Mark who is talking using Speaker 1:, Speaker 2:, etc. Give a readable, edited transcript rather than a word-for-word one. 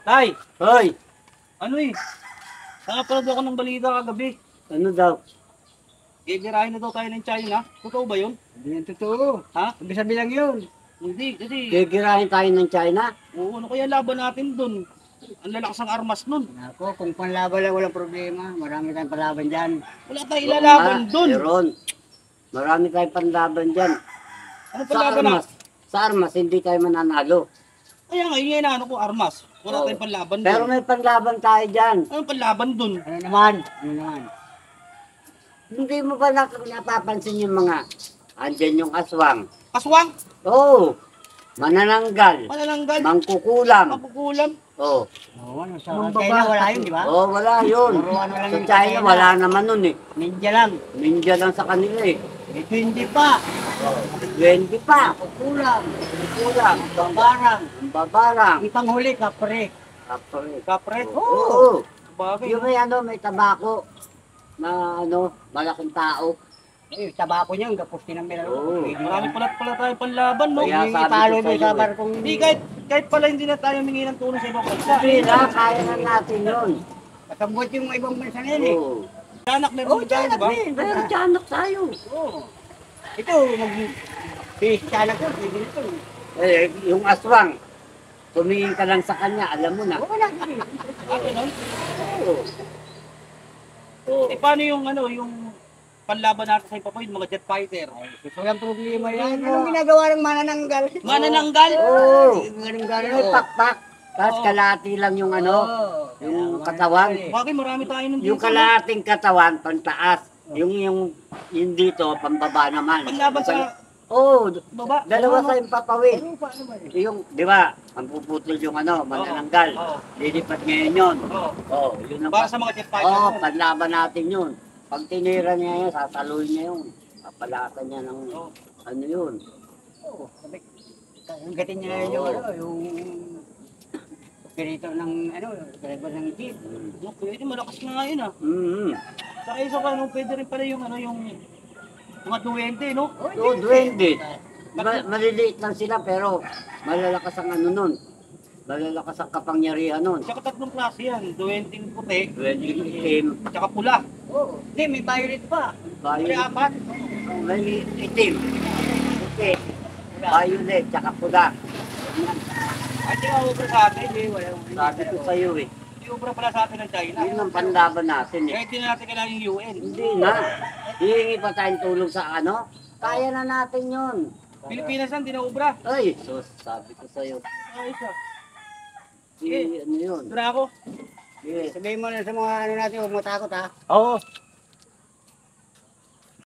Speaker 1: Tay,
Speaker 2: Hoy,
Speaker 1: ano eh? Nakapanood ako ng balita kagabi.
Speaker 2: ano daw?
Speaker 1: Gigirahin na daw tayo ng China. Totoo ba yun?
Speaker 2: Hindi yan totoo.
Speaker 1: Ha?
Speaker 2: Sabi lang yun.
Speaker 1: Hindi, kasi
Speaker 2: Gigirahin tayo ng China.
Speaker 1: oo, ano kaya laban natin dun? Ang lalakas ng armas nun.
Speaker 2: Ako, kung panlaban lang walang problema. Marami tayong palaban dyan.
Speaker 1: Wala tayong ilalaban dun.
Speaker 2: Meron. Marami tayong panlaban dyan.
Speaker 1: Ano
Speaker 2: Sa
Speaker 1: palaban na?
Speaker 2: armas. Sa armas, hindi tayo mananalo.
Speaker 1: Kaya nga, yun ano ko, armas. Wala
Speaker 2: Oo.
Speaker 1: tayong panlaban dun.
Speaker 2: Pero may panlaban tayo dyan.
Speaker 1: Anong panlaban dun?
Speaker 2: Ano naman? Ano naman? Hindi mo ba napapansin yung mga andyan yung aswang?
Speaker 1: Aswang?
Speaker 2: Oo. Manananggal.
Speaker 1: Manananggal?
Speaker 2: Mangkukulam.
Speaker 1: Mapukulam?
Speaker 2: Oo.
Speaker 3: Oo, ano, sa China wala yun, di ba?
Speaker 2: Oo, wala yun.
Speaker 3: Puro ano lang
Speaker 2: Sa
Speaker 3: yung
Speaker 2: China,
Speaker 3: China.
Speaker 2: wala naman nun eh.
Speaker 3: Ninja lang.
Speaker 2: Ninja lang sa kanila eh.
Speaker 3: Ito hindi pa.
Speaker 2: 20 pa.
Speaker 3: Kulang.
Speaker 2: Kulang.
Speaker 3: Babarang.
Speaker 2: Babarang.
Speaker 3: Ang panghuli, kapre.
Speaker 2: Kapre.
Speaker 1: Kapret?
Speaker 2: Oo.
Speaker 1: Bagay.
Speaker 2: Yung may ano, may tabako na ano, malaking tao.
Speaker 3: Eh, tabako niya, gapos tinamira.
Speaker 2: Oo.
Speaker 1: Marami pala tayo panlaban, no?
Speaker 2: Kaya
Speaker 3: Yung
Speaker 2: sabi
Speaker 3: ipalo
Speaker 2: ko
Speaker 3: mo
Speaker 2: sa'yo
Speaker 3: sa
Speaker 2: eh.
Speaker 3: barkong...
Speaker 1: Hindi, kahit pala hindi na tayo humingi ng tulong sa ibang bansa.
Speaker 2: Sabi na, kaya na natin yun.
Speaker 3: Kasabot yung ibang bansa na yun eh.
Speaker 2: Oo.
Speaker 1: Tiyanak na
Speaker 3: Oo,
Speaker 1: rin tayo, di ba?
Speaker 2: Pero tiyanak tayo.
Speaker 3: Oo. Ito, Tiyanak ko, pwede nito.
Speaker 2: Eh, yung aswang, tumingin ka lang sa kanya, alam mo na.
Speaker 3: Oo, wala ka rin.
Speaker 1: Ano, no?
Speaker 2: Oo. Oo.
Speaker 1: Eh, paano yung ano, yung panlaban natin sa ipapoy, mga jet fighter?
Speaker 3: Walang problema yan. Anong ginagawa ng manananggal?
Speaker 1: Manananggal?
Speaker 2: Oo.
Speaker 3: Manananggal.
Speaker 2: May pakpak. Tapos kalahati lang yung ano, yung katawan.
Speaker 1: Bakit marami tayo nung
Speaker 2: Yung
Speaker 1: dito?
Speaker 2: kalahating katawan, pantaas. Yung dito, pambaba naman.
Speaker 1: Panlaban sa
Speaker 2: Oo,
Speaker 1: baba?
Speaker 2: dalawa sa yung papawid.
Speaker 3: Ano pa naman?
Speaker 2: Yung, di ba, ang puputol yung ano, manananggal.
Speaker 1: Oo.
Speaker 2: Lilipat ngayon yun.
Speaker 1: Oo.
Speaker 2: Oo, yun ang
Speaker 1: Para sa mga jet fighter.
Speaker 2: Oo, panlaban natin yun. Pag tinira niya yun, sataluin niya yun. Papalatan niya ng,
Speaker 1: Oo.
Speaker 2: ano yun.
Speaker 3: Oo, sabi, gatin niya na yung ano, yung operator ng ano, driver ng jeep.
Speaker 1: No, pwede, malakas na nga yun ah.
Speaker 2: Mm-hmm.
Speaker 1: Saka isa pa, no, pwede rin pala yung ano, yung mga duwende, no?
Speaker 2: Oo, duwende. Maliliit lang sila pero malalakas ang ano nun. Malalakas ang kapangyarihan nun.
Speaker 1: Tsaka tatlong klase yan, duwending puti,
Speaker 2: Duwende itim,
Speaker 1: tsaka pula.
Speaker 3: Oo, hindi, may violet pa.
Speaker 1: May
Speaker 2: violet,
Speaker 1: apat.
Speaker 2: may itim, puti, violet, tsaka pula.
Speaker 1: Ay, di ubra sa atin.
Speaker 3: Hindi, wala.
Speaker 2: Sabi ko sa'yo eh.
Speaker 1: Di ubra pala sa atin ng China.
Speaker 2: Yun ang panlaban natin eh.
Speaker 1: Kahit di na natin kailangan yung UN.
Speaker 2: Hindi na. Hihingi pa tayong tulong sa ano? Kaya na natin yun.
Speaker 1: Pilipinas lang, di na ubra.
Speaker 2: Ay, sus, sabi ko sa'yo.
Speaker 1: Ay, isa.
Speaker 2: Ano yun?
Speaker 1: Dura ako.
Speaker 2: Sige.
Speaker 3: Sabihin mo na sa mga ano natin, huwag matakot ha.
Speaker 1: Oo.